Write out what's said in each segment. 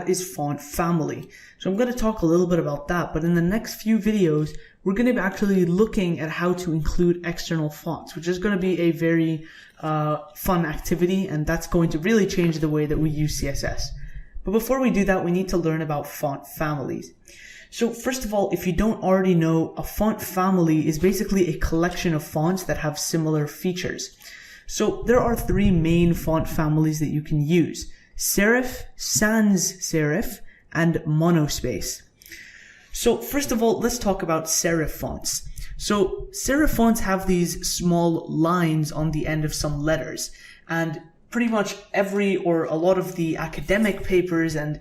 that is font family. So I'm going to talk a little bit about that, but in the next few videos, we're going to be actually looking at how to include external fonts, which is going to be a very fun activity, and that's going to really change the way that we use CSS. But before we do that, we need to learn about font families. So first of all, if you don't already know, a font family is basically a collection of fonts that have similar features. So there are three main font families that you can use: serif, sans serif, and monospace. So first of all, let's talk about serif fonts. So serif fonts have these small lines on the end of some letters, and pretty much every or a lot of the academic papers and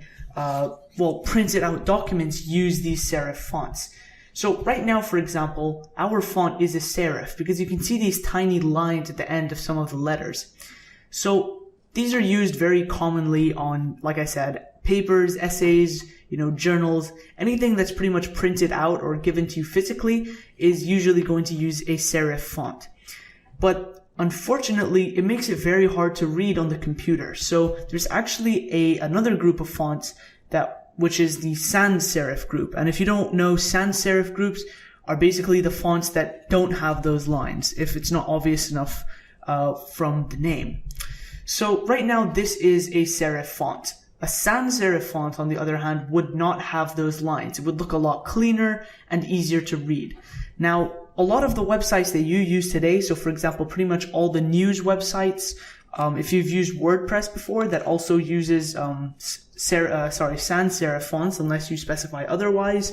printed out documents use these serif fonts. So right now, for example, our font is a serif because you can see these tiny lines at the end of some of the letters. So these are used very commonly on, like I said, papers, essays, journals. Anything that's pretty much printed out or given to you physically is usually going to use a serif font. But unfortunately, it makes it very hard to read on the computer. So there's actually another group of fonts which is the sans serif group. And if you don't know, sans serif groups are basically the fonts that don't have those lines, if it's not obvious enough from the name. So right now, this is a serif font. A sans serif font, on the other hand, would not have those lines. It would look a lot cleaner and easier to read. Now, a lot of the websites that you use today, so for example, pretty much all the news websites, if you've used WordPress before, that also uses sans serif fonts unless you specify otherwise.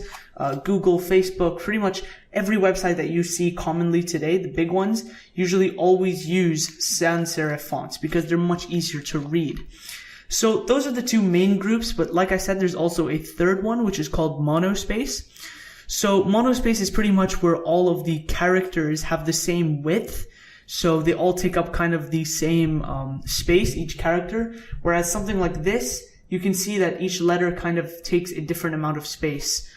Google, Facebook, pretty much every website that you see commonly today, the big ones, usually always use sans serif fonts because they're much easier to read. So those are the two main groups, but like I said, there's also a third one, which is called monospace. So monospace is pretty much where all of the characters have the same width. So they all take up kind of the same space, each character. Whereas something like this, you can see that each letter kind of takes a different amount of space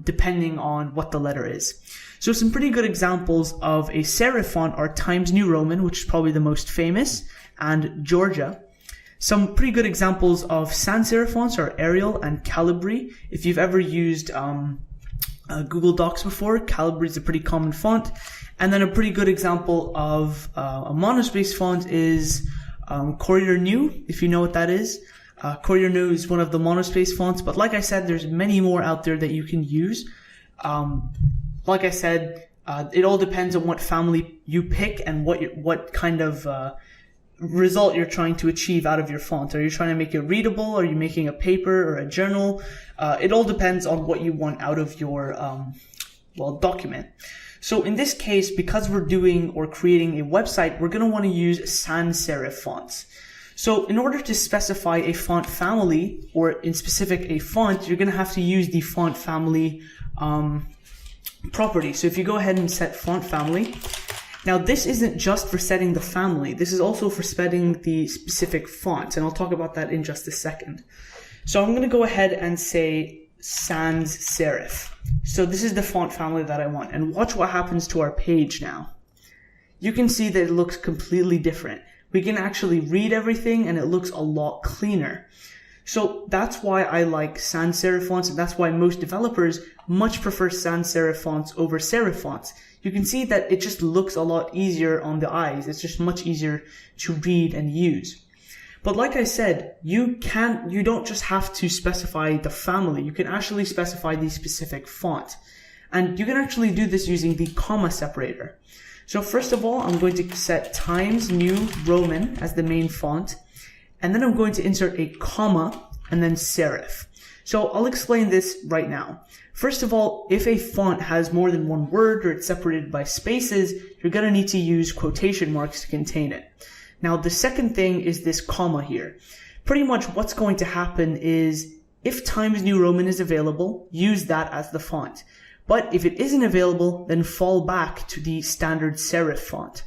depending on what the letter is. So some pretty good examples of a serif font are Times New Roman, which is probably the most famous, and Georgia. Some pretty good examples of sans serif fonts are Arial and Calibri. If you've ever used Google Docs before, Calibri is a pretty common font. And then a pretty good example of a monospace font is Courier New, if you know what that is. Courier New is one of the monospace fonts, but like I said, there's many more out there that you can use. Like I said, it all depends on what family you pick and what kind of result you're trying to achieve out of your font. Are you trying to make it readable? Are you making a paper or a journal? It all depends on what you want out of your document. So in this case, because we're doing or creating a website, we're going to want to use sans serif fonts. So in order to specify a font family, or in specific a font, you're going to have to use the font family property. So if you go ahead and set font family, now this isn't just for setting the family, this is also for setting the specific font, and I'll talk about that in just a second. So I'm going to go ahead and say sans serif. So this is the font family that I want, and watch what happens to our page now. You can see that it looks completely different. We can actually read everything and it looks a lot cleaner. So that's why I like sans serif fonts, and that's why most developers much prefer sans serif fonts over serif fonts. You can see that it just looks a lot easier on the eyes. It's just much easier to read and use. But like I said, you don't just have to specify the family. You can actually specify the specific font. And you can actually do this using the comma separator. So first of all, I'm going to set Times New Roman as the main font. And then I'm going to insert a comma and then serif. So I'll explain this right now. First of all, if a font has more than one word or it's separated by spaces, you're going to need to use quotation marks to contain it. Now, the second thing is this comma here. Pretty much what's going to happen is if Times New Roman is available, use that as the font. But if it isn't available, then fall back to the standard serif font.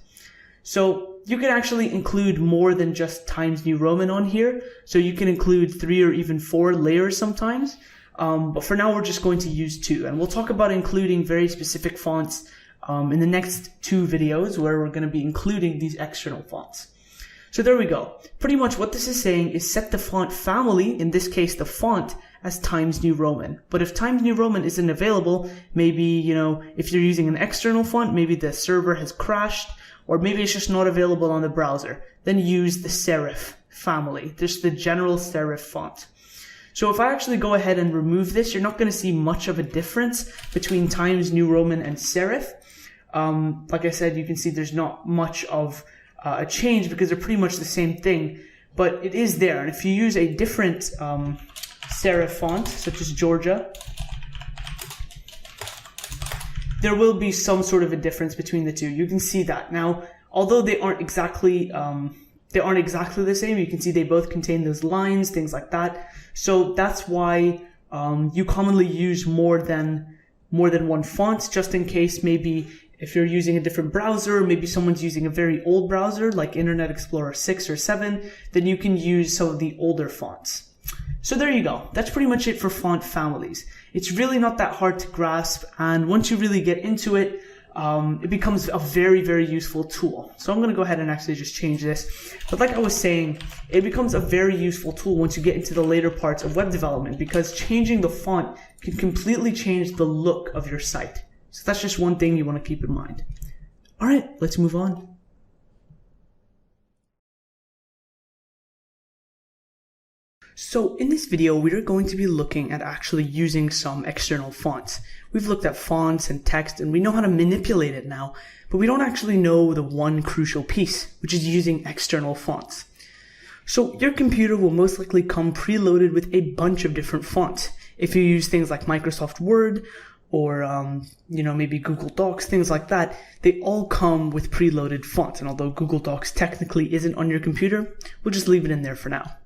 So you can actually include more than just Times New Roman on here. So you can include 3 or even 4 layers sometimes. But for now, we're just going to use 2. And we'll talk about including very specific fonts in the next 2 videos where we're going to be including these external fonts. So there we go. Pretty much what this is saying is set the font family, in this case the font, as Times New Roman. But if Times New Roman isn't available, maybe, if you're using an external font, maybe the server has crashed, or maybe it's just not available on the browser, then use the serif family, just the general serif font. So if I actually go ahead and remove this, you're not going to see much of a difference between Times New Roman and serif. Like I said, you can see there's not much of a change because they're pretty much the same thing, but it is there. And if you use a different serif font, such as Georgia, there will be some sort of a difference between the two. You can see that. Now, although they aren't exactly the same, you can see they both contain those lines, things like that. So that's why you commonly use more than one font, just in case maybe if you're using a different browser, maybe someone's using a very old browser like Internet Explorer 6 or 7, then you can use some of the older fonts. So there you go. That's pretty much it for font families. It's really not that hard to grasp, and once you really get into it, it becomes a very, very useful tool. So I'm going to go ahead and actually just change this. But like I was saying, it becomes a very useful tool once you get into the later parts of web development, because changing the font can completely change the look of your site. So that's just one thing you want to keep in mind. All right, let's move on. So in this video, we are going to be looking at actually using some external fonts. We've looked at fonts and text, and we know how to manipulate it now, but we don't actually know the one crucial piece, which is using external fonts. So your computer will most likely come preloaded with a bunch of different fonts. If you use things like Microsoft Word or maybe Google Docs, things like that, they all come with preloaded fonts. And although Google Docs technically isn't on your computer, we'll just leave it in there for now.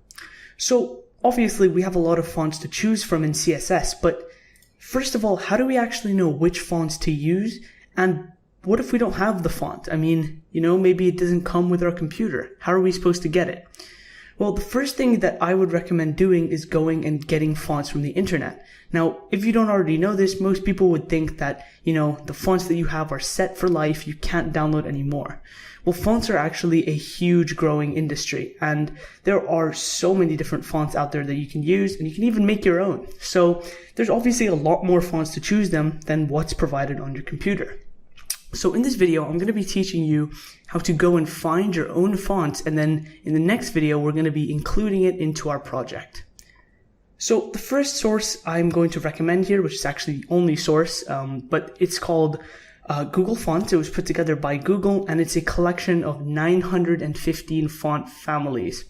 So obviously we have a lot of fonts to choose from in CSS, but first of all, how do we actually know which fonts to use? And what if we don't have the font? I mean, maybe it doesn't come with our computer. How are we supposed to get it? Well, the first thing that I would recommend doing is going and getting fonts from the internet. Now, if you don't already know this, most people would think that, the fonts that you have are set for life, you can't download anymore. Well, fonts are actually a huge growing industry, and there are so many different fonts out there that you can use, and you can even make your own. So there's obviously a lot more fonts to choose them than what's provided on your computer. So in this video, I'm going to be teaching you how to go and find your own fonts, and then in the next video, we're going to be including it into our project. So the first source I'm going to recommend here, which is actually the only source, but it's called Google Fonts. It was put together by Google, and it's a collection of 915 font families.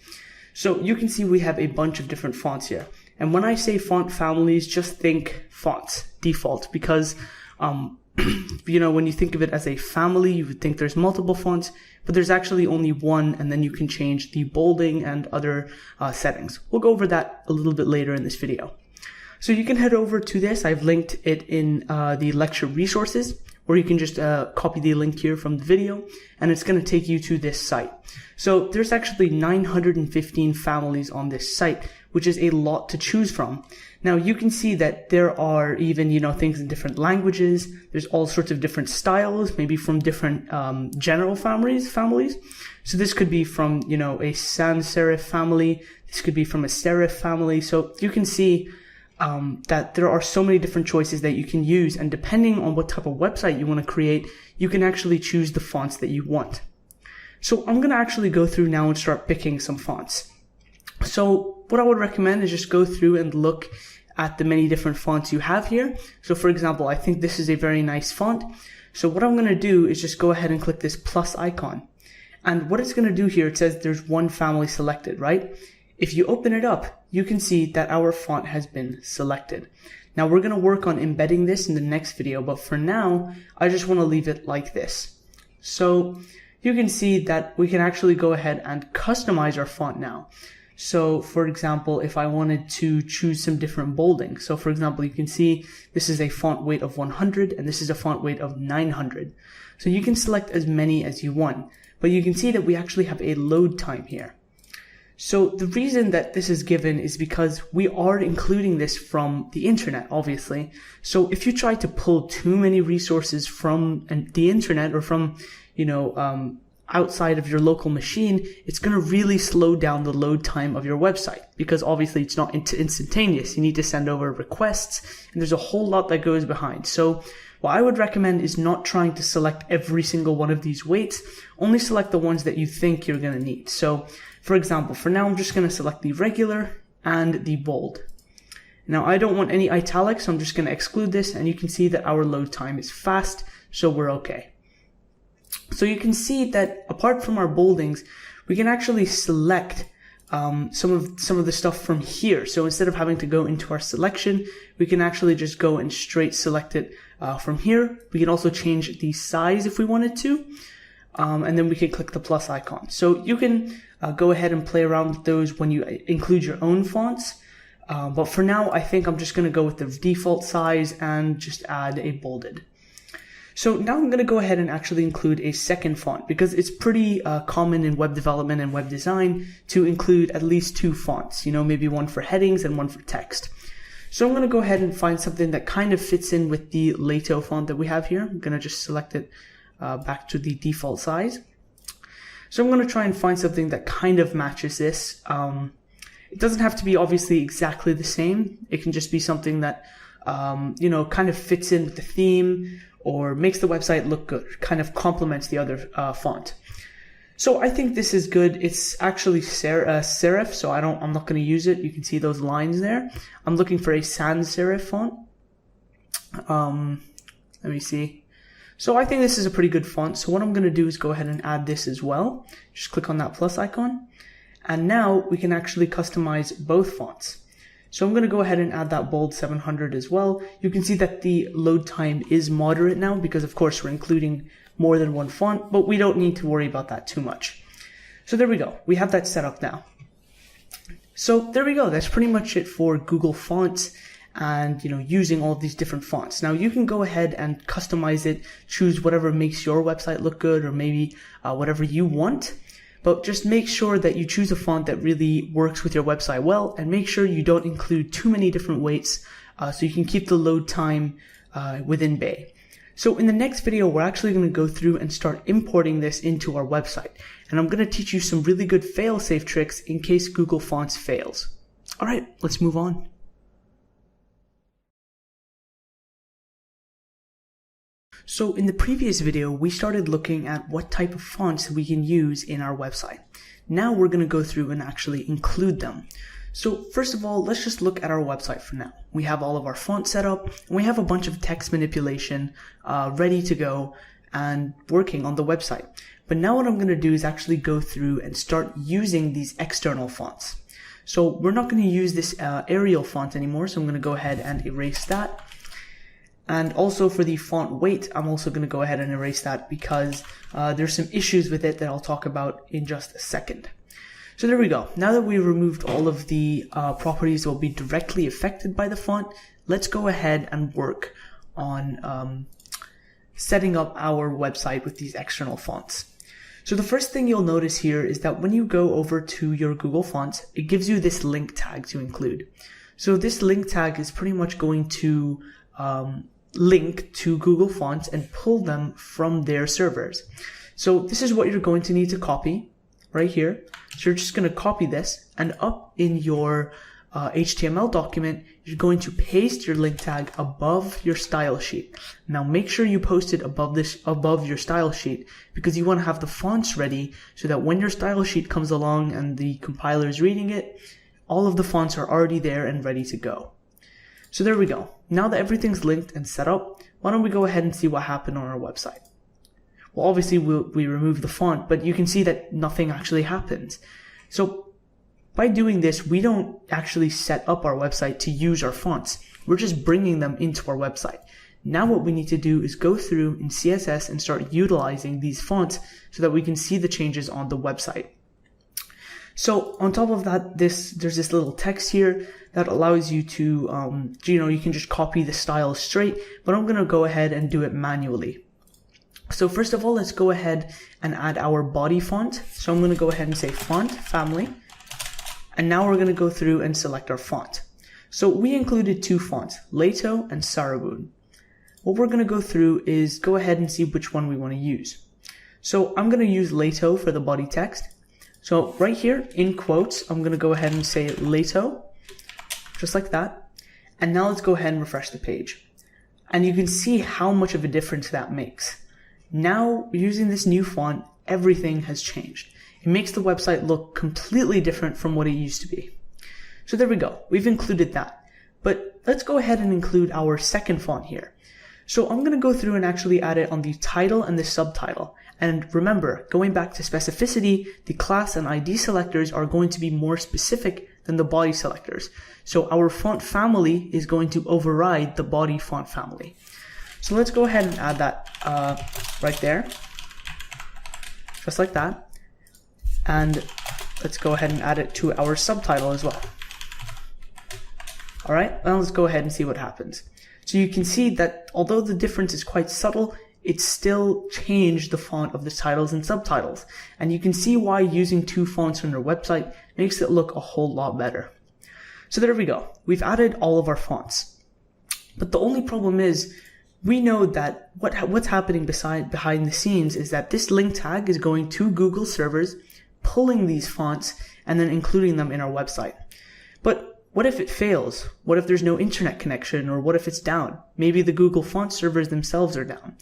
So you can see we have a bunch of different fonts here. And when I say font families, just think fonts, default, because when you think of it as a family, you would think there's multiple fonts, but there's actually only one, and then you can change the bolding and other settings. We'll go over that a little bit later in this video. So you can head over to this. I've linked it in the lecture resources, or you can just copy the link here from the video, and it's going to take you to this site. So there's actually 915 families on this site, which is a lot to choose from. Now you can see that there are even, things in different languages. There's all sorts of different styles, maybe from different general families. So this could be from, a sans serif family. This could be from a serif family. So you can see that there are so many different choices that you can use, and depending on what type of website you want to create, you can actually choose the fonts that you want. So I'm going to actually go through now and start picking some fonts. So what I would recommend is just go through and look at the many different fonts you have here. So for example, I think this is a very nice font. So what I'm going to do is just go ahead and click this plus icon. And what it's going to do here, it says there's one family selected, right? If you open it up, you can see that our font has been selected. Now we're going to work on embedding this in the next video, but for now, I just want to leave it like this. So you can see that we can actually go ahead and customize our font now. So for example, if I wanted to choose some different bolding. So for example, you can see this is a font weight of 100 and this is a font weight of 900. So you can select as many as you want, but you can see that we actually have a load time here. So the reason that this is given is because we are including this from the internet, obviously. So if you try to pull too many resources from the internet or from, outside of your local machine, it's going to really slow down the load time of your website, because obviously it's not instantaneous. You need to send over requests, and there's a whole lot that goes behind. So what I would recommend is not trying to select every single one of these weights. Only select the ones that you think you're going to need. So for example, for now, I'm just going to select the regular and the bold. Now I don't want any italics, so I'm just going to exclude this, and you can see that our load time is fast, so we're okay. So you can see that apart from our boldings, we can actually select some of the stuff from here. So instead of having to go into our selection, we can actually just go and straight select it from here. We can also change the size if we wanted to, and then we can click the plus icon. So you can go ahead and play around with those when you include your own fonts. But for now, I think I'm just going to go with the default size and just add a bolded. So now I'm going to go ahead and actually include a second font, because it's pretty common in web development and web design to include at least two fonts, maybe one for headings and one for text. So I'm going to go ahead and find something that kind of fits in with the Lato font that we have here. I'm going to just select it back to the default size. So I'm going to try and find something that kind of matches this. It doesn't have to be obviously exactly the same. It can just be something that, kind of fits in with the theme, or makes the website look good, kind of complements the other font. So I think this is good. It's actually serif, so I'm not going to use it. You can see those lines there. I'm looking for a sans serif font. Let me see. So I think this is a pretty good font. So what I'm going to do is go ahead and add this as well. Just click on that plus icon. And now we can actually customize both fonts. So I'm going to go ahead and add that bold 700 as well. You can see that the load time is moderate now, because of course we're including more than one font, but we don't need to worry about that too much. So there we go. We have that set up now. So there we go. That's pretty much it for Google Fonts and, using all of these different fonts. Now you can go ahead and customize it, choose whatever makes your website look good, or maybe whatever you want. But just make sure that you choose a font that really works with your website well, and make sure you don't include too many different weights so you can keep the load time within bay. So in the next video, we're actually going to go through and start importing this into our website. And I'm going to teach you some really good fail-safe tricks in case Google Fonts fails. All right, let's move on. So in the previous video, we started looking at what type of fonts we can use in our website. Now we're going to go through and actually include them. So first of all, let's just look at our website for now. We have all of our fonts set up, and we have a bunch of text manipulation ready to go and working on the website. But now what I'm going to do is actually go through and start using these external fonts. So we're not going to use this Arial font anymore, so I'm going to go ahead and erase that. And also for the font weight, I'm also going to go ahead and erase that, because there's some issues with it that I'll talk about in just a second. So there we go. Now that we've removed all of the properties that will be directly affected by the font, let's go ahead and work on setting up our website with these external fonts. So the first thing you'll notice here is that when you go over to your Google Fonts, it gives you this link tag to include. So this link tag is pretty much going to link to Google Fonts and pull them from their servers. So this is what you're going to need to copy right here. So you're just going to copy this, and up in your HTML document, you're going to paste your link tag above your style sheet. Now make sure you post it above your style sheet, because you want to have the fonts ready so that when your style sheet comes along and the compiler is reading it, all of the fonts are already there and ready to go. So there we go. Now that everything's linked and set up, why don't we go ahead and see what happened on our website. Well, obviously we remove the font, but you can see that nothing actually happens. So by doing this, we don't actually set up our website to use our fonts. We're just bringing them into our website. Now what we need to do is go through in CSS and start utilizing these fonts so that we can see the changes on the website. So on top of that, there's this little text here that allows you to, you can just copy the style straight, but I'm going to go ahead and do it manually. So first of all, let's go ahead and add our body font. So I'm going to go ahead and say font family. And now we're going to go through and select our font. So we included two fonts, Lato and Sarabun. What we're going to go through is go ahead and see which one we want to use. So I'm going to use Lato for the body text. So right here in quotes, I'm going to go ahead and say Lato, just like that. And now let's go ahead and refresh the page. And you can see how much of a difference that makes. Now, using this new font, everything has changed. It makes the website look completely different from what it used to be. So there we go. We've included that. But let's go ahead and include our second font here. So I'm going to go through and actually add it on the title and the subtitle. And remember, going back to specificity, the class and ID selectors are going to be more specific than the body selectors. So our font family is going to override the body font family. So let's go ahead and add that right there, just like that. And let's go ahead and add it to our subtitle as well. All right, now let's go ahead and see what happens. So you can see that although the difference is quite subtle, it still changed the font of the titles and subtitles. And you can see why using two fonts on your website makes it look a whole lot better. So there we go. We've added all of our fonts. But the only problem is, we know that what's happening behind the scenes is that this link tag is going to Google servers, pulling these fonts, and then including them in our website. But what if it fails? What if there's no internet connection, or what if it's down? Maybe the Google font servers themselves are down.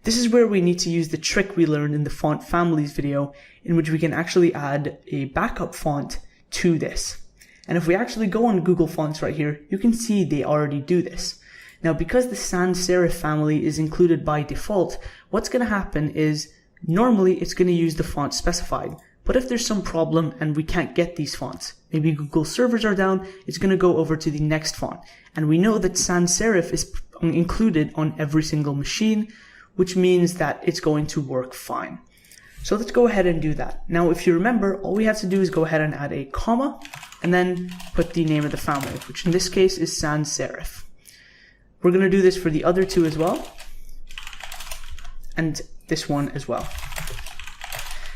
This is where we need to use the trick we learned in the font families video, in which we can actually add a backup font to this. And if we actually go on Google Fonts right here, you can see they already do this. Now, because the sans serif family is included by default, what's going to happen is normally it's going to use the font specified. But if there's some problem and we can't get these fonts, maybe Google servers are down, it's going to go over to the next font. And we know that sans serif is included on every single machine, which means that it's going to work fine. So let's go ahead and do that. Now, if you remember, all we have to do is go ahead and add a comma and then put the name of the family, which in this case is sans serif. We're going to do this for the other two as well, and this one as well.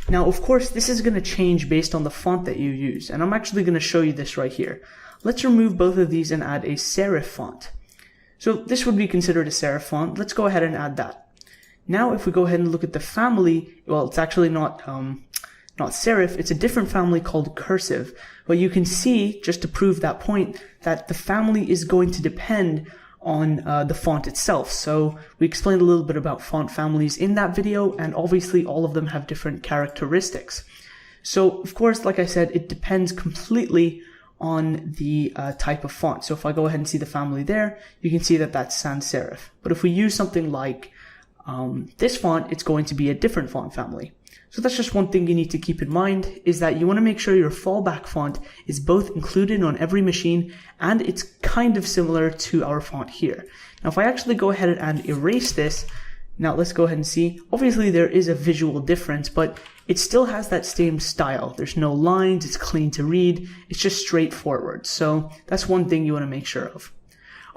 Now, of course, this is going to change based on the font that you use, and I'm actually going to show you this right here. Let's remove both of these and add a serif font. So this would be considered a serif font. Let's go ahead and add that. Now, if we go ahead and look at the family, well, it's actually not serif, it's a different family called cursive. But you can see, just to prove that point, that the family is going to depend on the font itself. So we explained a little bit about font families in that video, and obviously all of them have different characteristics. So, of course, like I said, it depends completely on the type of font. So if I go ahead and see the family there, you can see that that's sans serif. But if we use something like this font, it's going to be a different font family. So that's just one thing you need to keep in mind, is that you want to make sure your fallback font is both included on every machine and it's kind of similar to our font here. Now, if I actually go ahead and erase this, now let's go ahead and see. Obviously, there is a visual difference, but it still has that same style. There's no lines, it's clean to read, it's just straightforward. So that's one thing you want to make sure of.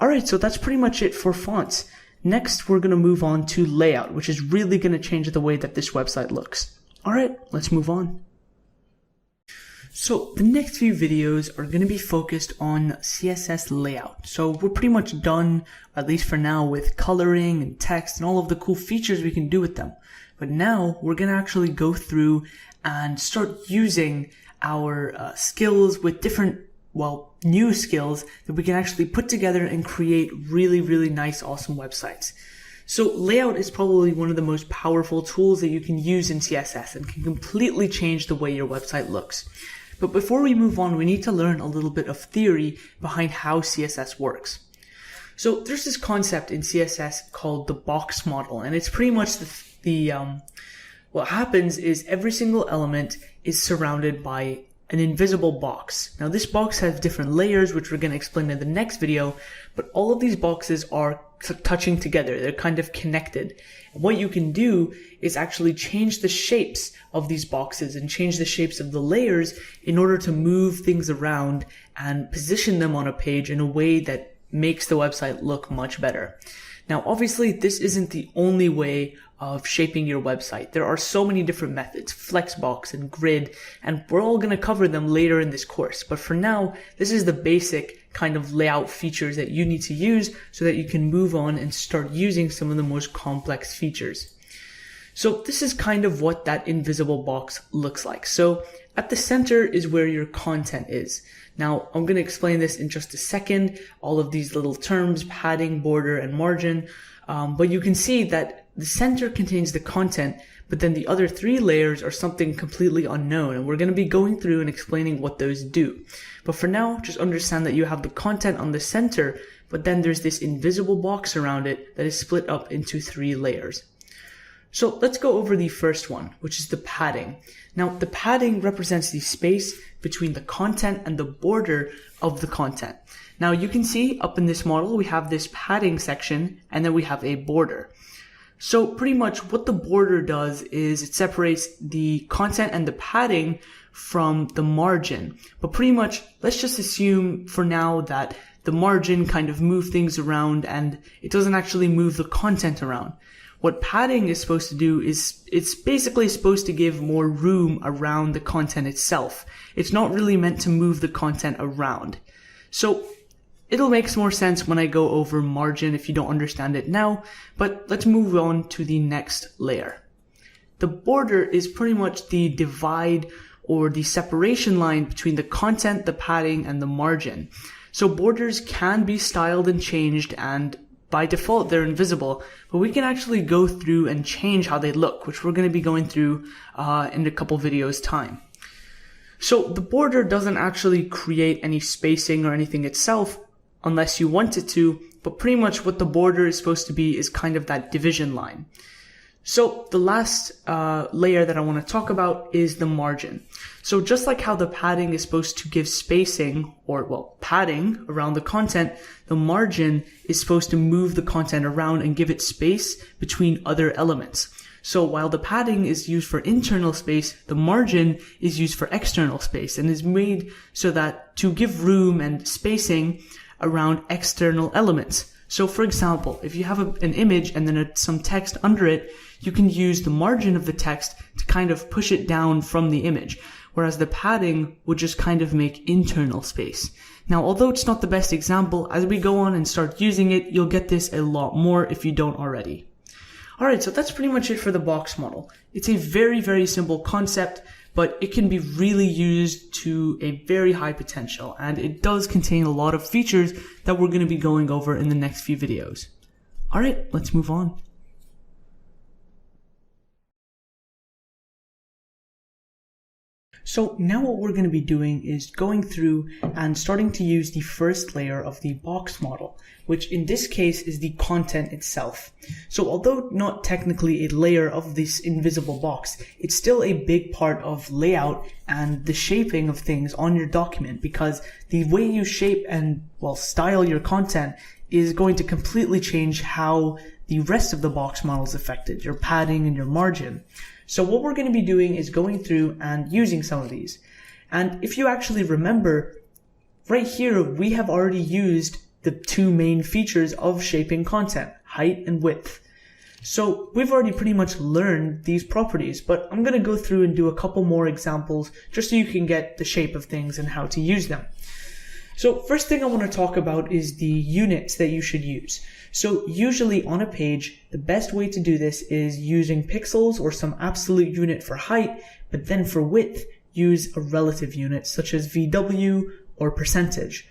Alright, so that's pretty much it for fonts. Next, we're going to move on to layout, which is really going to change the way that this website looks. Alright, let's move on. So the next few videos are going to be focused on CSS layout. So we're pretty much done, at least for now, with coloring and text and all of the cool features we can do with them. But now we're going to actually go through and start using our skills with different, well, new skills that we can actually put together and create really, really nice, awesome websites. So layout is probably one of the most powerful tools that you can use in CSS and can completely change the way your website looks. But before we move on, we need to learn a little bit of theory behind how CSS works. So there's this concept in CSS called the box model, and it's pretty much what happens is every single element is surrounded by an invisible box. Now this box has different layers, which we're going to explain in the next video, but all of these boxes are touching together. They're kind of connected. And what you can do is actually change the shapes of these boxes and change the shapes of the layers in order to move things around and position them on a page in a way that makes the website look much better. Now, obviously, this isn't the only way of shaping your website. There are so many different methods, flexbox and grid, and we're all going to cover them later in this course. But for now, this is the basic kind of layout features that you need to use so that you can move on and start using some of the most complex features. So this is kind of what that invisible box looks like. So at the center is where your content is. Now I'm going to explain this in just a second, all of these little terms, padding, border, and margin. But you can see that the center contains the content, but then the other three layers are something completely unknown, and we're going to be going through and explaining what those do. But for now, just understand that you have the content on the center, but then there's this invisible box around it that is split up into 3 layers. So let's go over the first one, which is the padding. Now, the padding represents the space between the content and the border of the content. Now, you can see up in this model, we have this padding section, and then we have a border. So pretty much what the border does is it separates the content and the padding from the margin. But pretty much, let's just assume for now that the margin kind of moves things around and it doesn't actually move the content around. What padding is supposed to do is it's basically supposed to give more room around the content itself. It's not really meant to move the content around. So it'll make more sense when I go over margin if you don't understand it now, but let's move on to the next layer. The border is pretty much the divide or the separation line between the content, the padding, and the margin. So borders can be styled and changed, and by default they're invisible, but we can actually go through and change how they look, which we're going to be going through in a couple videos time. So the border doesn't actually create any spacing or anything itself, unless you want it to, but pretty much what the border is supposed to be is kind of that division line. So the last layer that I want to talk about is the margin. So just like how the padding is supposed to give spacing, or well, padding around the content, the margin is supposed to move the content around and give it space between other elements. So while the padding is used for internal space, the margin is used for external space and is made so that to give room and spacing around external elements. So for example, if you have an image and then some text under it, you can use the margin of the text to kind of push it down from the image, whereas the padding would just kind of make internal space. Now, although it's not the best example, as we go on and start using it, you'll get this a lot more if you don't already. Alright, so that's pretty much it for the box model. It's a very, very simple concept, but it can be really used to a very high potential, and it does contain a lot of features that we're going to be going over in the next few videos. Alright, let's move on. So now what we're going to be doing is going through and starting to use the first layer of the box model, which in this case is the content itself. So although not technically a layer of this invisible box, it's still a big part of layout and the shaping of things on your document, because the way you shape and, well, style your content is going to completely change how the rest of the box model is affected, your padding and your margin. So what we're going to be doing is going through and using some of these. And if you actually remember, right here, we have already used the 2 main features of shaping content, height and width. So we've already pretty much learned these properties, but I'm going to go through and do a couple more examples just so you can get the shape of things and how to use them. So first thing I want to talk about is the units that you should use. So usually on a page, the best way to do this is using pixels or some absolute unit for height, but then for width, use a relative unit such as VW or percentage.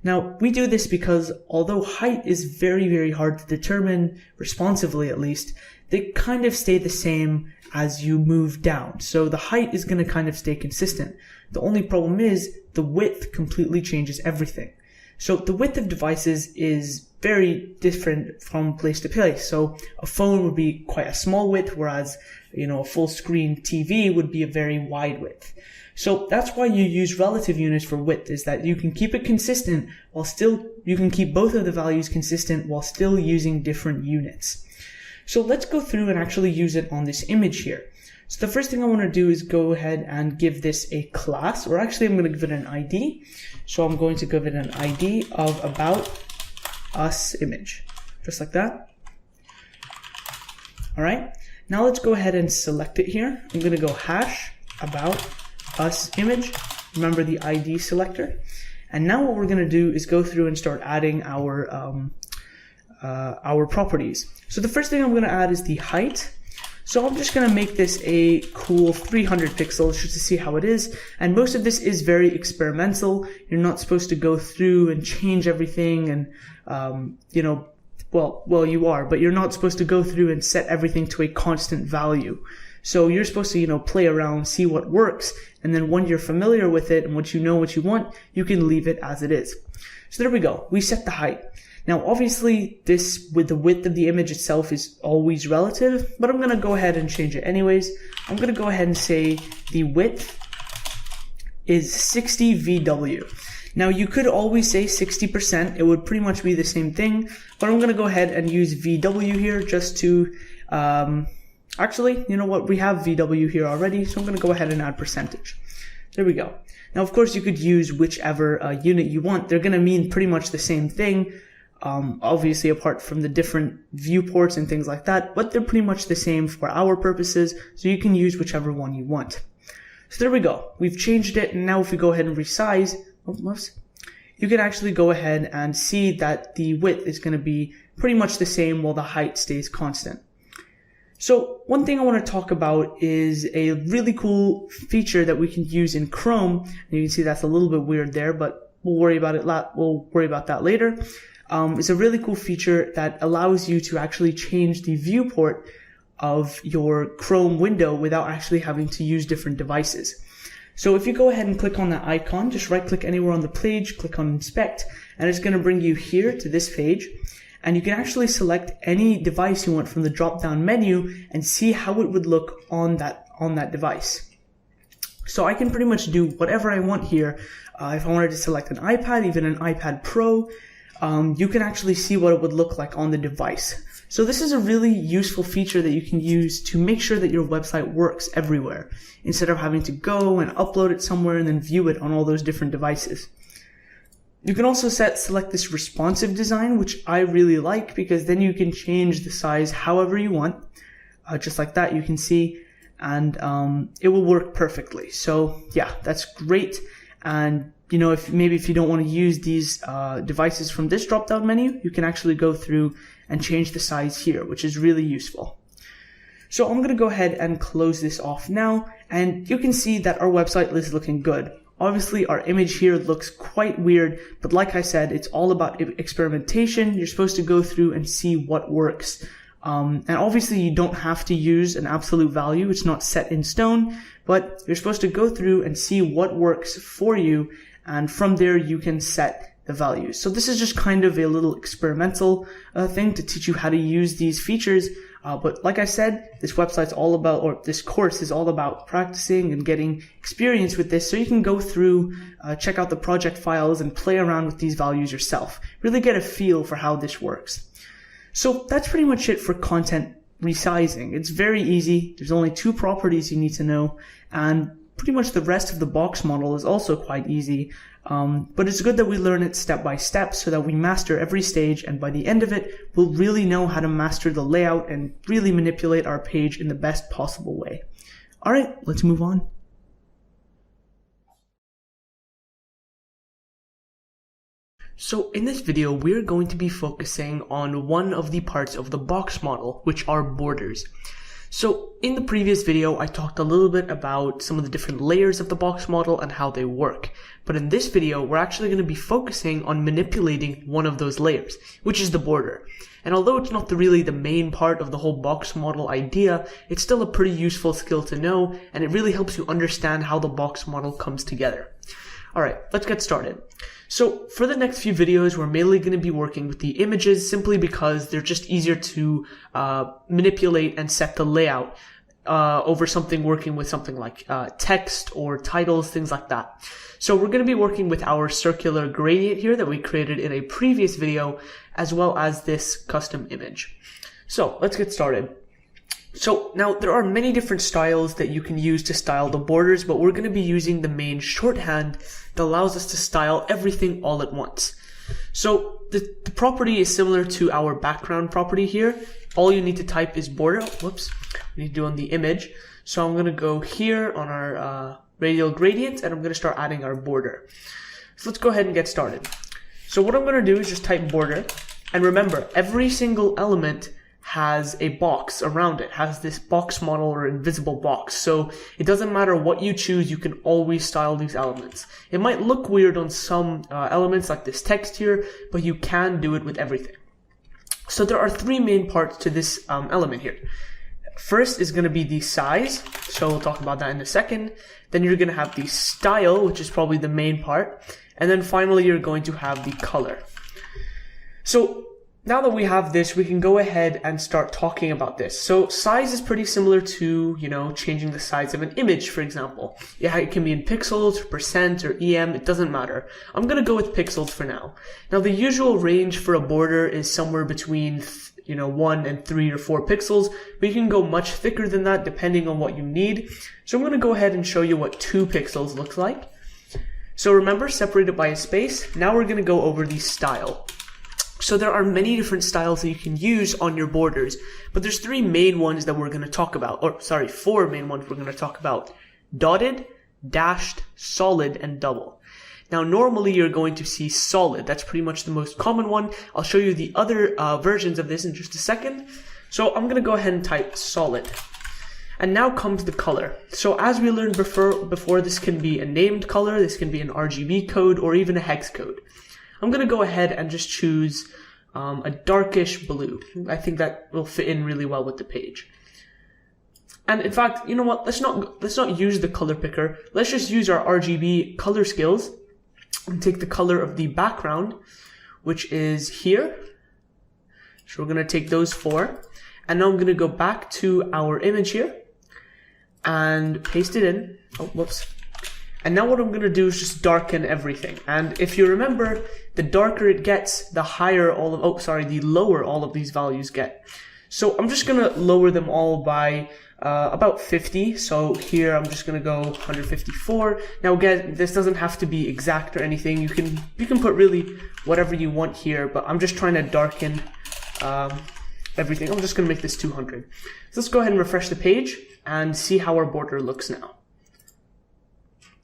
Now, we do this because although height is very, very hard to determine, responsively at least, they kind of stay the same as you move down. So the height is going to kind of stay consistent. The only problem is the width completely changes everything. So the width of devices is very different from place to place. So a phone would be quite a small width, whereas, a full screen TV would be a very wide width. So that's why you use relative units for width, is that you can keep it consistent while you can keep both of the values consistent while still using different units. So let's go through and actually use it on this image here. So the first thing I want to do is go ahead and give this a class, or actually I'm going to give it an ID. So I'm going to give it an ID of about us image, just like that. All right. Now let's go ahead and select it here. I'm going to go hash about us image. Remember the ID selector. And now what we're going to do is go through and start adding our properties. So the first thing I'm going to add is the height. So I'm just going to make this a cool 300 pixels just to see how it is. And most of this is very experimental. You're not supposed to go through and change everything and, you know, well, you are, but you're not supposed to go through and set everything to a constant value. So you're supposed to, you know, play around, see what works, and then when you're familiar with it and once you know what you want, you can leave it as it is. So there we go. We set the height. Now, obviously, this with the width of the image itself is always relative, but I'm going to go ahead and change it anyways. I'm going to go ahead and say the width is 60 VW. Now, you could always say 60%. It would pretty much be the same thing, but I'm going to go ahead and use VW here just to, actually, you know what? We have VW here already, so I'm going to go ahead and add percentage. There we go. Now, of course, you could use whichever unit you want. They're going to mean pretty much the same thing, obviously apart from the different viewports and things like that, but they're pretty much the same for our purposes, so you can use whichever one you want. So there we go. We've changed it, and now if we go ahead and resize, you can actually go ahead and see that the width is going to be pretty much the same while the height stays constant. So one thing I want to talk about is a really cool feature that we can use in Chrome. And you can see that's a little bit weird there, but we'll worry about that later. It's a really cool feature that allows you to actually change the viewport of your Chrome window without actually having to use different devices. So if you go ahead and click on that icon, just right click anywhere on the page, click on inspect, and it's going to bring you here to this page. And you can actually select any device you want from the drop down menu and see how it would look on that device. So I can pretty much do whatever I want here. If I wanted to select an iPad, even an iPad Pro, you can actually see what it would look like on the device. So this is a really useful feature that you can use to make sure that your website works everywhere, instead of having to go and upload it somewhere and then view it on all those different devices. You can also select this responsive design, which I really like because then you can change the size however you want, just like that you can see, and it will work perfectly. So yeah, that's great. And you know, if you don't want to use these devices from this drop-down menu, you can actually go through and change the size here, which is really useful. So I'm going to go ahead and close this off now, and you can see that our website is looking good. Obviously, our image here looks quite weird, but like I said, it's all about experimentation. You're supposed to go through and see what works. And obviously, you don't have to use an absolute value. It's not set in stone, but you're supposed to go through and see what works for you, and from there, you can set the values. So this is just kind of a little experimental thing to teach you how to use these features. But like I said, this website's all about, or this course is all about practicing and getting experience with this, so you can go through, check out the project files and play around with these values yourself. Really get a feel for how this works. So that's pretty much it for content resizing. It's very easy. There's only 2 properties you need to know, and pretty much the rest of the box model is also quite easy. But it's good that we learn it step by step so that we master every stage, and by the end of it, we'll really know how to master the layout and really manipulate our page in the best possible way. All right, let's move on. So in this video, we're going to be focusing on one of the parts of the box model, which are borders. So in the previous video, I talked a little bit about some of the different layers of the box model and how they work. But in this video, we're actually going to be focusing on manipulating one of those layers, which is the border. And although it's not really the main part of the whole box model idea, it's still a pretty useful skill to know, and it really helps you understand how the box model comes together. Alright, let's get started. So for the next few videos, we're mainly going to be working with the images simply because they're just easier to manipulate and set the layout over working with something like text or titles, things like that. So we're going to be working with our circular gradient here that we created in a previous video, as well as this custom image. So let's get started. So now there are many different styles that you can use to style the borders, but we're going to be using the main shorthand that allows us to style everything all at once. So the property is similar to our background property here. All you need to type is border. Whoops, we need to do on the image. So I'm going to go here on our radial gradient, and I'm going to start adding our border. So let's go ahead and get started. So what I'm going to do is just type border, and remember, every single element has a box around it, has this box model or invisible box. So it doesn't matter what you choose, you can always style these elements. It might look weird on some elements like this text here, but you can do it with everything. So there are three main parts to this element here. First is going to be the size, so we'll talk about that in a second. Then you're going to have the style, which is probably the main part. And then finally, you're going to have the color. So now that we have this, we can go ahead and start talking about this. So size is pretty similar to, changing the size of an image, for example. Yeah, it can be in pixels, or percent, or EM, it doesn't matter. I'm going to go with pixels for now. Now, the usual range for a border is somewhere between 1 and 3 or 4 pixels, but you can go much thicker than that depending on what you need. So I'm going to go ahead and show you what 2 pixels looks like. So remember, separated by a space. Now we're going to go over the style. So there are many different styles that you can use on your borders, but there's 3 main ones that we're going to talk about, 4 main ones we're going to talk about: dotted, dashed, solid, and double. Now, normally you're going to see solid. That's pretty much the most common one. I'll show you the other versions of this in just a second. So I'm going to go ahead and type solid. And now comes the color. So as we learned before, this can be a named color, this can be an RGB code, or even a hex code. I'm going to go ahead and just choose a darkish blue. I think that will fit in really well with the page. And in fact, you know what? Let's not use the color picker. Let's just use our RGB color skills and take the color of the background, which is here. So we're going to take those 4. And now I'm going to go back to our image here and paste it in. Oh, whoops. And now what I'm going to do is just darken everything. And if you remember, the darker it gets, the higher the lower all of these values get. So I'm just going to lower them all by about 50. So here I'm just going to go 154. Now again, this doesn't have to be exact or anything. You can put really whatever you want here, but I'm just trying to darken everything. I'm just going to make this 200. So let's go ahead and refresh the page and see how our border looks now.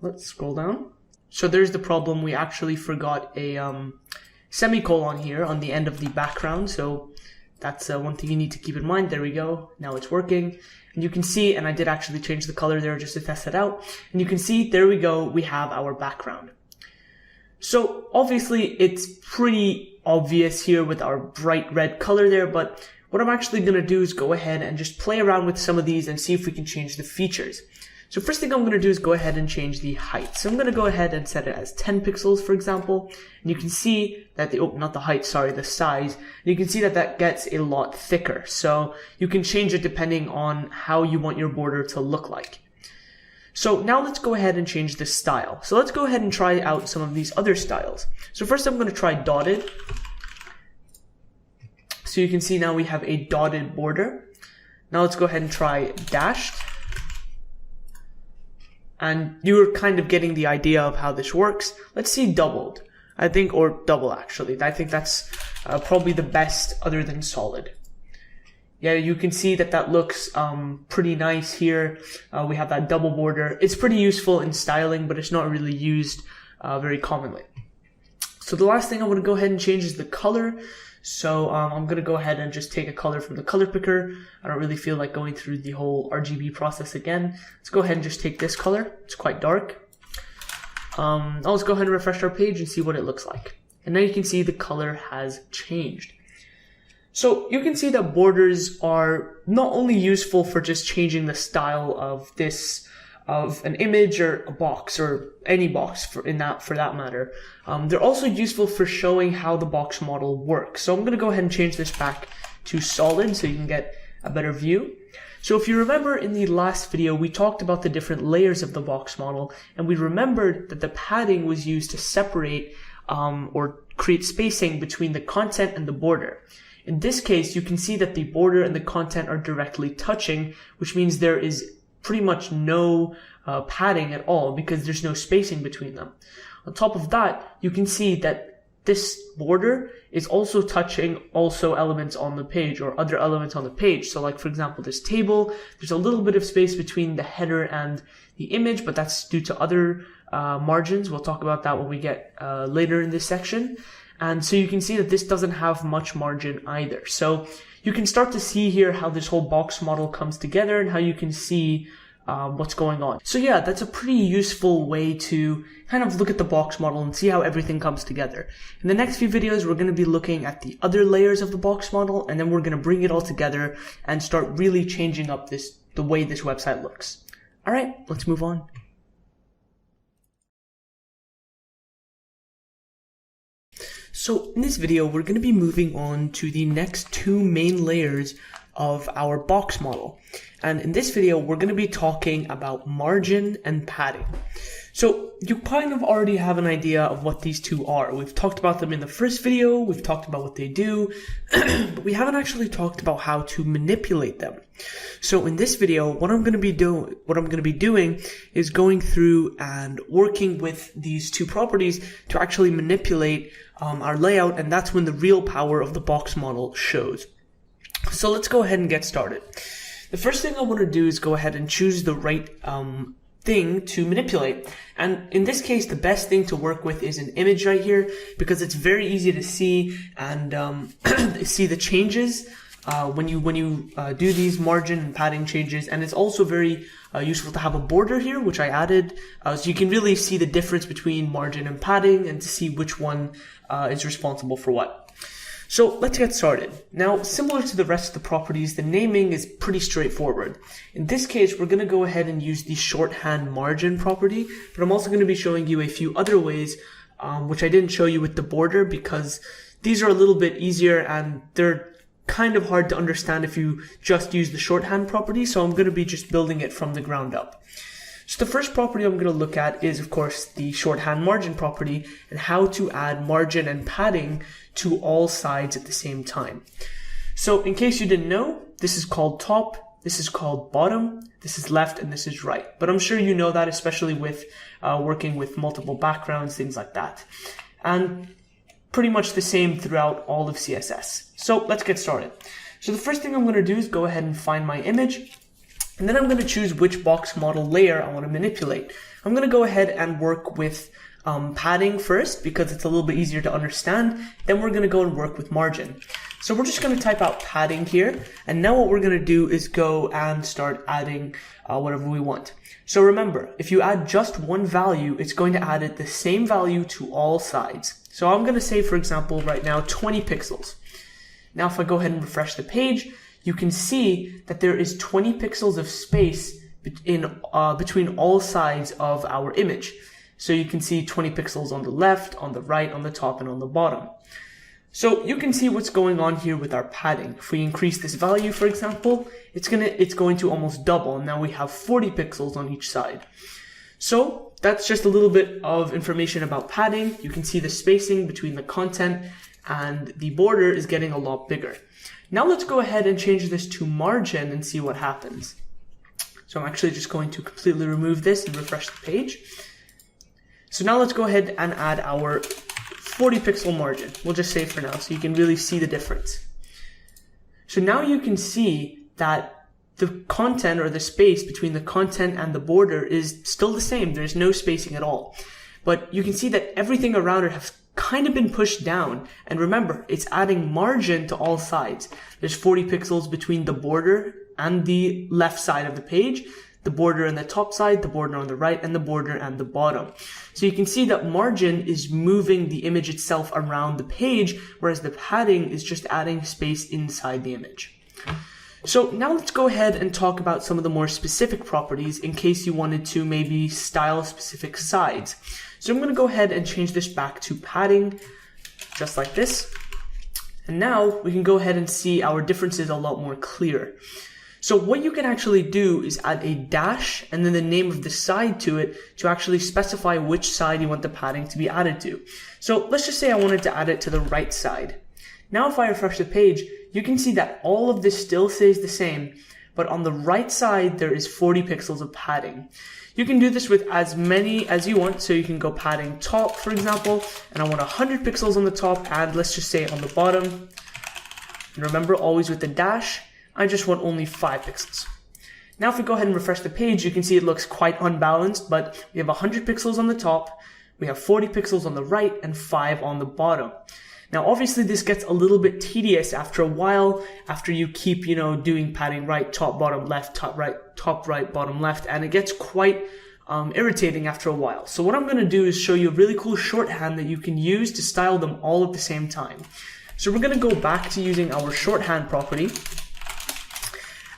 Let's scroll down. So there's the problem. We actually forgot a semicolon here on the end of the background. So that's one thing you need to keep in mind. There we go. Now it's working. And you can see, and I did actually change the color there just to test it out. And you can see, there we go, we have our background. So obviously it's pretty obvious here with our bright red color there, but what I'm actually going to do is go ahead and just play around with some of these and see if we can change the features. So first thing I'm going to do is go ahead and change the height. So I'm going to go ahead and set it as 10 pixels, for example. And you can see that the size. And you can see that that gets a lot thicker. So you can change it depending on how you want your border to look like. So now let's go ahead and change the style. So let's go ahead and try out some of these other styles. So first I'm going to try dotted. So you can see now we have a dotted border. Now let's go ahead and try dashed. And you're kind of getting the idea of how this works. Let's see doubled, or double actually. I think that's probably the best other than solid. Yeah, you can see that that looks pretty nice here. We have that double border. It's pretty useful in styling, but it's not really used very commonly. So the last thing I want to go ahead and change is the color. So I'm going to go ahead and just take a color from the color picker. I don't really feel like going through the whole RGB process again. Let's go ahead and just take this color. It's quite dark. Now let's go ahead and refresh our page and see what it looks like. And now you can see the color has changed. So you can see that borders are not only useful for just changing the style of an image or a box or any box for that matter. They're also useful for showing how the box model works. So I'm going to go ahead and change this back to solid so you can get a better view. So if you remember in the last video, we talked about the different layers of the box model, and we remembered that the padding was used to separate or create spacing between the content and the border. In this case, you can see that the border and the content are directly touching, which means there is pretty much no padding at all because there's no spacing between them. On top of that, you can see that this border is also touching elements on the page or other elements on the page. So like, for example, this table, there's a little bit of space between the header and the image, but that's due to other margins. We'll talk about that when we get later in this section. And so you can see that this doesn't have much margin either. So you can start to see here how this whole box model comes together and how you can see what's going on. So yeah, that's a pretty useful way to kind of look at the box model and see how everything comes together. In the next few videos, we're going to be looking at the other layers of the box model, and then we're going to bring it all together and start really changing up the way this website looks. All right, let's move on. So in this video, we're going to be moving on to the next two main layers of our box model. And in this video, we're going to be talking about margin and padding. So you kind of already have an idea of what these two are. We've talked about them in the first video, we've talked about what they do, but we haven't actually talked about how to manipulate them. So in this video, what I'm going to be doing is going through and working with these two properties to actually manipulate our layout, and that's when the real power of the box model shows. So let's go ahead and get started. The first thing I want to do is go ahead and choose the right thing to manipulate. And in this case, the best thing to work with is an image right here, because it's very easy to see and see the changes when you do these margin and padding changes. And it's also very useful to have a border here, which I added, so you can really see the difference between margin and padding and to see which one is responsible for what. So let's get started. Now, similar to the rest of the properties, the naming is pretty straightforward. In this case, we're going to go ahead and use the shorthand margin property, but I'm also going to be showing you a few other ways, which I didn't show you with the border because these are a little bit easier and they're kind of hard to understand if you just use the shorthand property. So I'm going to be just building it from the ground up. So the first property I'm going to look at is, of course, the shorthand margin property and how to add margin and padding to all sides at the same time. So in case you didn't know, this is called top, this is called bottom, this is left, and this is right. But I'm sure you know that, especially with working with multiple backgrounds, things like that. And pretty much the same throughout all of CSS. So let's get started. So the first thing I'm going to do is go ahead and find my image. And then I'm going to choose which box model layer I want to manipulate. I'm going to go ahead and work with padding first because it's a little bit easier to understand. Then we're going to go and work with margin. So we're just going to type out padding here. And now what we're going to do is go and start adding whatever we want. So remember, if you add just one value, it's going to add it the same value to all sides. So I'm going to say, for example, right now, 20 pixels. Now if I go ahead and refresh the page, you can see that there is 20 pixels of space between all sides of our image. So you can see 20 pixels on the left, on the right, on the top, and on the bottom. So you can see what's going on here with our padding. If we increase this value, for example, it's going to almost double. Now we have 40 pixels on each side. So that's just a little bit of information about padding. You can see the spacing between the content and the border is getting a lot bigger. Now let's go ahead and change this to margin and see what happens. So I'm actually just going to completely remove this and refresh the page. So now let's go ahead and add our 40 pixel margin. We'll just say for now so you can really see the difference. So now you can see that the content or the space between the content and the border is still the same. There's no spacing at all. But you can see that everything around it has kind of been pushed down. And remember, it's adding margin to all sides. There's 40 pixels between the border and the left side of the page, the border on the top side, the border on the right, and the border and the bottom. So you can see that margin is moving the image itself around the page, whereas the padding is just adding space inside the image. So now let's go ahead and talk about some of the more specific properties in case you wanted to maybe style specific sides. So I'm going to go ahead and change this back to padding, just like this. And now we can go ahead and see our differences a lot more clear. So what you can actually do is add a dash and then the name of the side to it to actually specify which side you want the padding to be added to. So let's just say I wanted to add it to the right side. Now if I refresh the page, you can see that all of this still stays the same, but on the right side there is 40 pixels of padding. You can do this with as many as you want, so you can go padding top, for example, and I want 100 pixels on the top, and let's just say on the bottom. And remember, always with the dash, I just want only 5 pixels. Now if we go ahead and refresh the page, you can see it looks quite unbalanced, but we have 100 pixels on the top, we have 40 pixels on the right, and 5 on the bottom. Now, obviously this gets a little bit tedious after a while, after you keep, doing padding right, top, bottom, left, top, right, bottom, left, and it gets quite irritating after a while. So what I'm going to do is show you a really cool shorthand that you can use to style them all at the same time. So we're going to go back to using our shorthand property.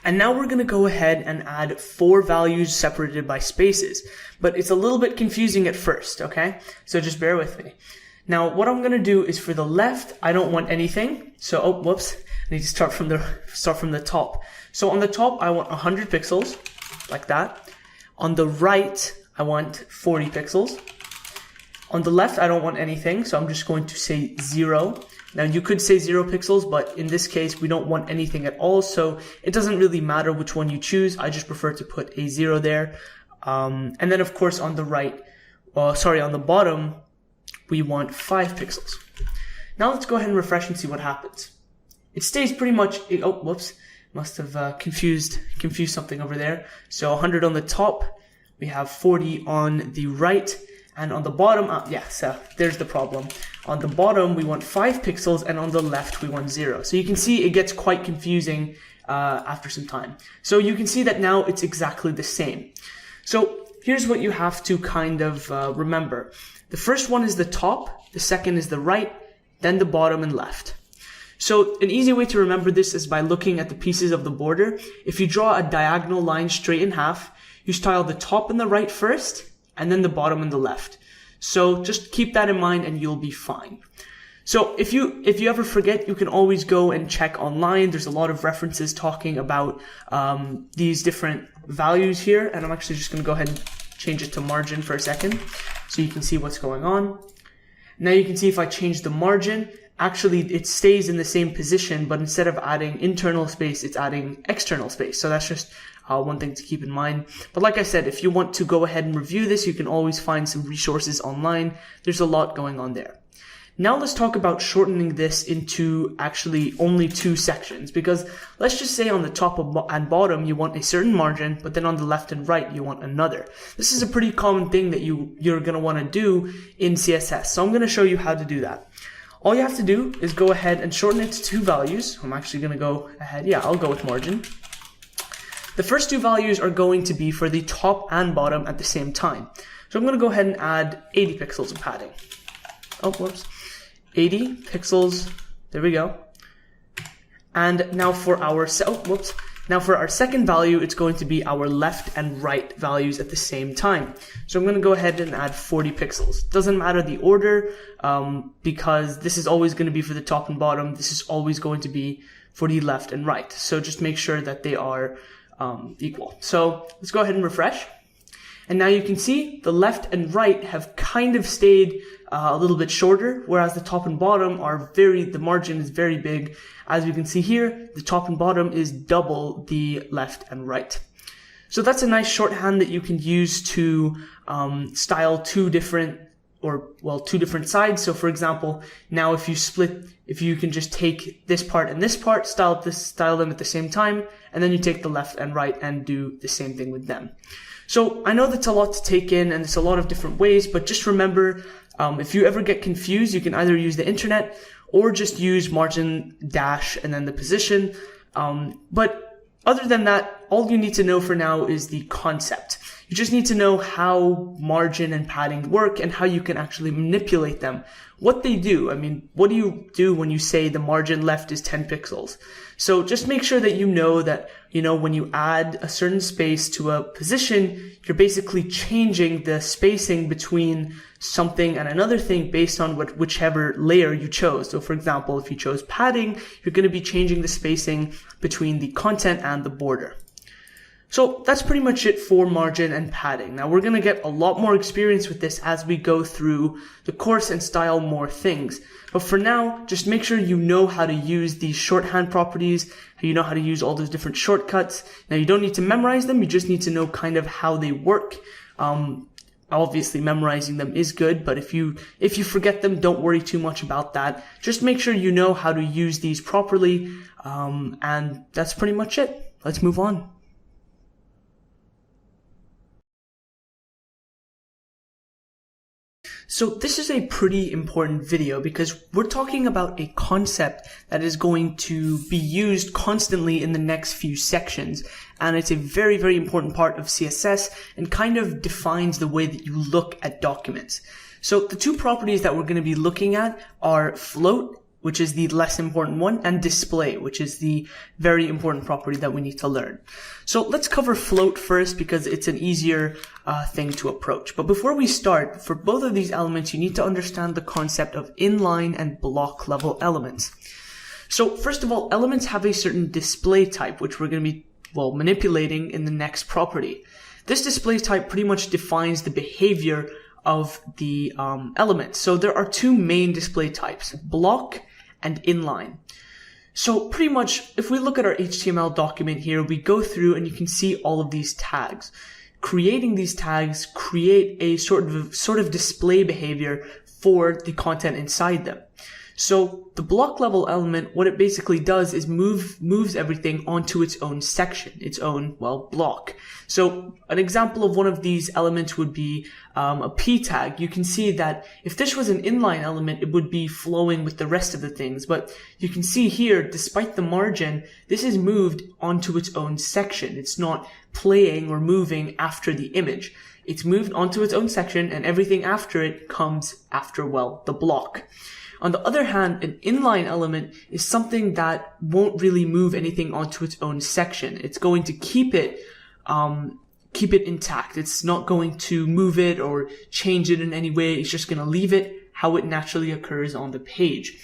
And now we're going to go ahead and add 4 values separated by spaces. But it's a little bit confusing at first, okay? So just bear with me. Now, what I'm going to do is for the left, I don't want anything. So, whoops, I need to start from the top. So on the top, I want 100 pixels, like that. On the right, I want 40 pixels. On the left, I don't want anything, so I'm just going to say 0. Now, you could say 0 pixels, but in this case, we don't want anything at all, so it doesn't really matter which one you choose. I just prefer to put a 0 there. And then, of course, on the on the bottom, we want 5 pixels. Now, let's go ahead and refresh and see what happens. It stays pretty much, oh, whoops, must have confused something over there. So 100 on the top, we have 40 on the right, and on the bottom, so there's the problem. On the bottom, we want 5 pixels, and on the left, we want 0. So you can see it gets quite confusing after some time. So you can see that now it's exactly the same. So here's what you have to kind of remember. The first one is the top, the second is the right, then the bottom and left. So an easy way to remember this is by looking at the pieces of the border. If you draw a diagonal line straight in half, you style the top and the right first, and then the bottom and the left. So just keep that in mind and you'll be fine. So if you ever forget, you can always go and check online. There's a lot of references talking about these different values here. And I'm actually just going to go ahead and change it to margin for a second so you can see what's going on. Now you can see if I change the margin, actually it stays in the same position, but instead of adding internal space, it's adding external space. So that's just one thing to keep in mind. But like I said, if you want to go ahead and review this, you can always find some resources online. There's a lot going on there. Now let's talk about shortening this into actually only 2 sections, because let's just say on the top and bottom you want a certain margin, but then on the left and right you want another. This is a pretty common thing that you're going to want to do in CSS. So I'm going to show you how to do that. All you have to do is go ahead and shorten it to 2 values. I'm actually going to go ahead. Yeah, I'll go with margin. The first 2 values are going to be for the top and bottom at the same time. So I'm going to go ahead and add 80 pixels of padding. Oh, whoops. 80 pixels. There we go. And now for our second value, it's going to be our left and right values at the same time. So I'm going to go ahead and add 40 pixels. Doesn't matter the order, because this is always going to be for the top and bottom. This is always going to be for the left and right. So just make sure that they are equal. So let's go ahead and refresh. And now you can see the left and right have kind of stayed a little bit shorter, whereas the top and bottom are the margin is very big. As you can see here, the top and bottom is double the left and right. So that's a nice shorthand that you can use to style two different sides. So for example, now if you can just take this part and this part, style them at the same time, and then you take the left and right and do the same thing with them. So I know that's a lot to take in and it's a lot of different ways, but just remember, if you ever get confused, you can either use the internet or just use margin dash and then the position. But other than that, all you need to know for now is the concept. You just need to know how margin and padding work and how you can actually manipulate them. What they do, I mean, what do you do when you say the margin left is 10 pixels? So just make sure that you know that, when you add a certain space to a position, you're basically changing the spacing between something and another thing based on whichever layer you chose. So for example, if you chose padding, you're going to be changing the spacing between the content and the border. So that's pretty much it for margin and padding. Now we're going to get a lot more experience with this as we go through the course and style more things. But for now, just make sure you know how to use these shorthand properties, you know how to use all those different shortcuts. Now you don't need to memorize them, you just need to know kind of how they work. Obviously memorizing them is good, but if you forget them, don't worry too much about that. Just make sure you know how to use these properly, and that's pretty much it. Let's move on. So this is a pretty important video because we're talking about a concept that is going to be used constantly in the next few sections. And it's a very, very important part of CSS and kind of defines the way that you look at documents. So the two properties that we're going to be looking at are float, which is the less important one, and display, which is the very important property that we need to learn. So let's cover float first because it's an easier thing to approach. But before we start, for both of these elements, you need to understand the concept of inline and block level elements. So first of all, elements have a certain display type, which we're going to be, manipulating in the next property. This display type pretty much defines the behavior of the element. So there are two main display types, block and inline. So pretty much, if we look at our HTML document here, we go through and you can see all of these tags. Creating these tags create a sort of display behavior for the content inside them. So the block level element, what it basically does is moves everything onto its own section, its own, block. So an example of one of these elements would be a P tag. You can see that if this was an inline element, it would be flowing with the rest of the things. But you can see here, despite the margin, this is moved onto its own section. It's not playing or moving after the image. It's moved onto its own section, and everything after it comes after, the block. On the other hand, an inline element is something that won't really move anything onto its own section. It's going to keep it intact. It's not going to move it or change it in any way. It's just going to leave it how it naturally occurs on the page.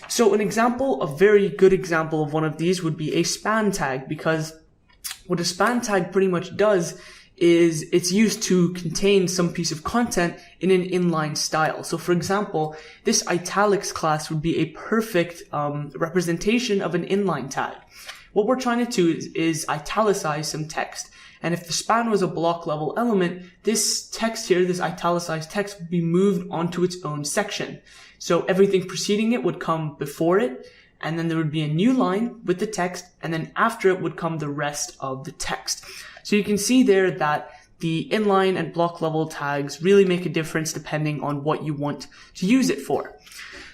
So a very good example of one of these would be a span tag, because what a span tag pretty much does is it's used to contain some piece of content in an inline style. So for example, this italics class would be a perfect representation of an inline tag. What we're trying to do is italicize some text. And if the span was a block level element, this text here, this italicized text, would be moved onto its own section. So everything preceding it would come before it, and then there would be a new line with the text, and then after it would come the rest of the text. So you can see there that the inline and block level tags really make a difference depending on what you want to use it for.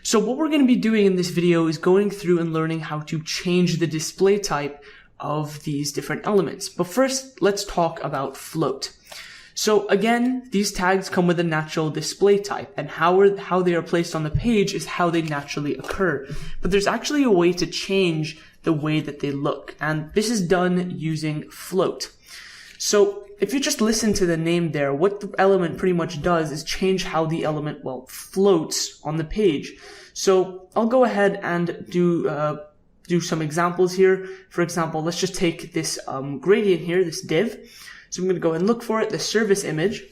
So what we're going to be doing in this video is going through and learning how to change the display type of these different elements. But first, let's talk about float. So again, these tags come with a natural display type, and how they are placed on the page is how they naturally occur. But there's actually a way to change the way that they look, and this is done using float. So if you just listen to the name there, what the element pretty much does is change how the element, floats on the page. So I'll go ahead and do some examples here. For example, let's just take this gradient here, this div. So I'm going to go and look for it, the service image.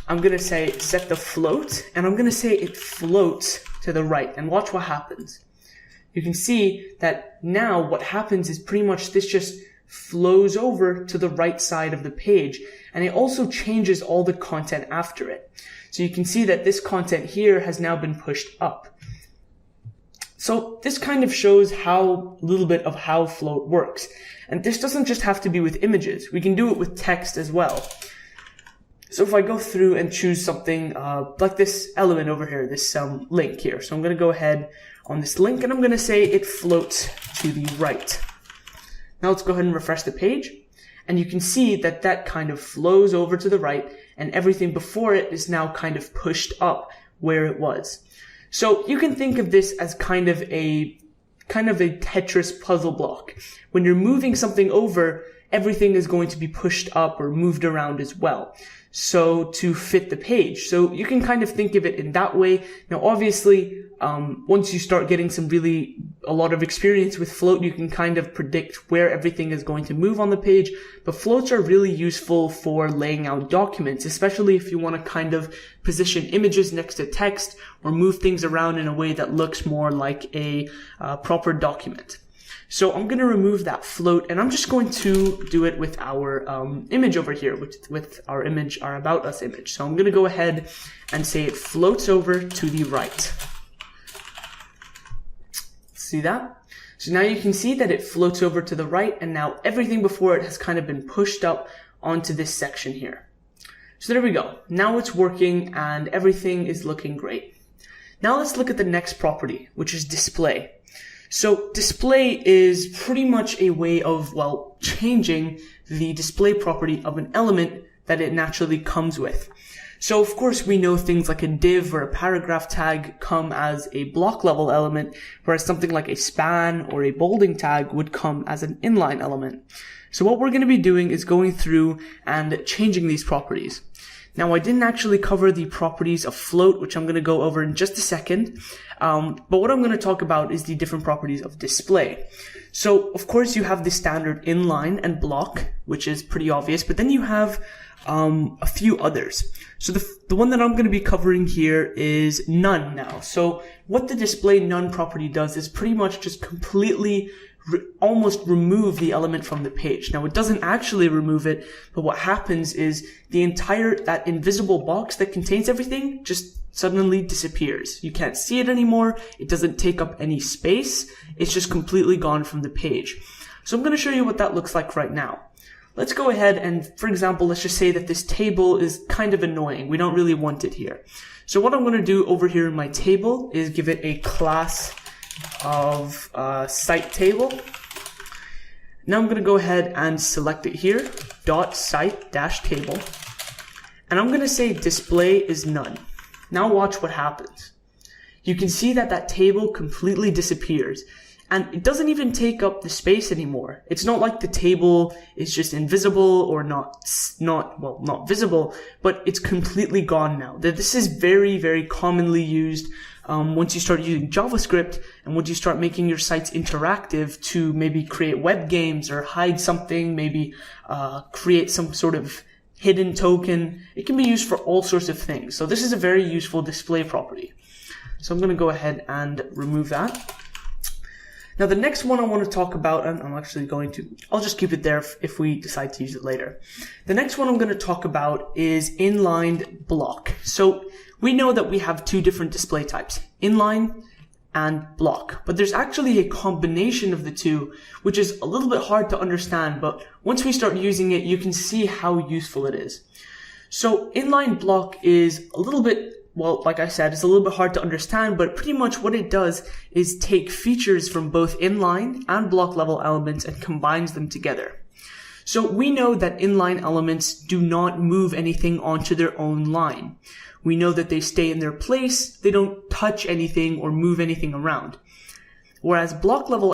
I'm going to say set the float, and I'm going to say it floats to the right, and watch what happens. You can see that now what happens is pretty much this just flows over to the right side of the page, and it also changes all the content after it. So you can see that this content here has now been pushed up. So this kind of shows a little bit of how float works. And this doesn't just have to be with images. We can do it with text as well. So if I go through and choose something like this element over here, this link here. So I'm going to go ahead on this link, and I'm going to say it floats to the right. Now let's go ahead and refresh the page, and you can see that that kind of flows over to the right, and everything before it is now kind of pushed up where it was. So you can think of this as kind of a Tetris puzzle block. When you're moving something over, everything is going to be pushed up or moved around as well, so to fit the page. So you can kind of think of it in that way. Now obviously, once you start getting a lot of experience with float, you can kind of predict where everything is going to move on the page. But floats are really useful for laying out documents, especially if you want to kind of position images next to text or move things around in a way that looks more like a proper document. So I'm going to remove that float, and I'm just going to do it with our image over here, with our image, our About Us image. So I'm going to go ahead and say it floats over to the right. See that? So now you can see that it floats over to the right, and now everything before it has kind of been pushed up onto this section here. So there we go. Now it's working and everything is looking great. Now let's look at the next property, which is display. So display is pretty much a way of, well, changing the display property of an element that it naturally comes with. So of course we know things like a div or a paragraph tag come as a block level element, whereas something like a span or a bolding tag would come as an inline element. So what we're going to be doing is going through and changing these properties. Now I didn't actually cover the properties of float, which I'm going to go over in just a second. But what I'm going to talk about is the different properties of display. So of course you have the standard inline and block, which is pretty obvious, but then you have a few others. So the one that I'm going to be covering here is none now. So what the display none property does is pretty much just completely almost remove the element from the page. Now it doesn't actually remove it, but what happens is that invisible box that contains everything just suddenly disappears. You can't see it anymore. It doesn't take up any space. It's just completely gone from the page. So I'm going to show you what that looks like right now. Let's go ahead and, for example, let's just say that this table is kind of annoying. We don't really want it here. So what I'm going to do over here in my table is give it a class of site table. Now I'm going to go ahead and select it here, .site-table, and I'm going to say display is none. Now watch what happens. You can see that that table completely disappears. And it doesn't even take up the space anymore. It's not like the table is just invisible or not visible, but it's completely gone now. This is very, very commonly used once you start using JavaScript and once you start making your sites interactive to maybe create web games or hide something, maybe create some sort of hidden token. It can be used for all sorts of things. So this is a very useful display property. So I'm going to go ahead and remove that. Now the next one I want to talk about, and I'll just keep it there if we decide to use it later. The next one I'm going to talk about is inline block. So we know that we have two different display types, inline and block, but there's actually a combination of the two, which is a little bit hard to understand, but once we start using it, you can see how useful it is. So inline block is a little bit, well, like I said, it's a little bit hard to understand, but pretty much what it does is take features from both inline and block level elements and combines them together. So we know that inline elements do not move anything onto their own line. We know that they stay in their place, they don't touch anything or move anything around. Whereas block level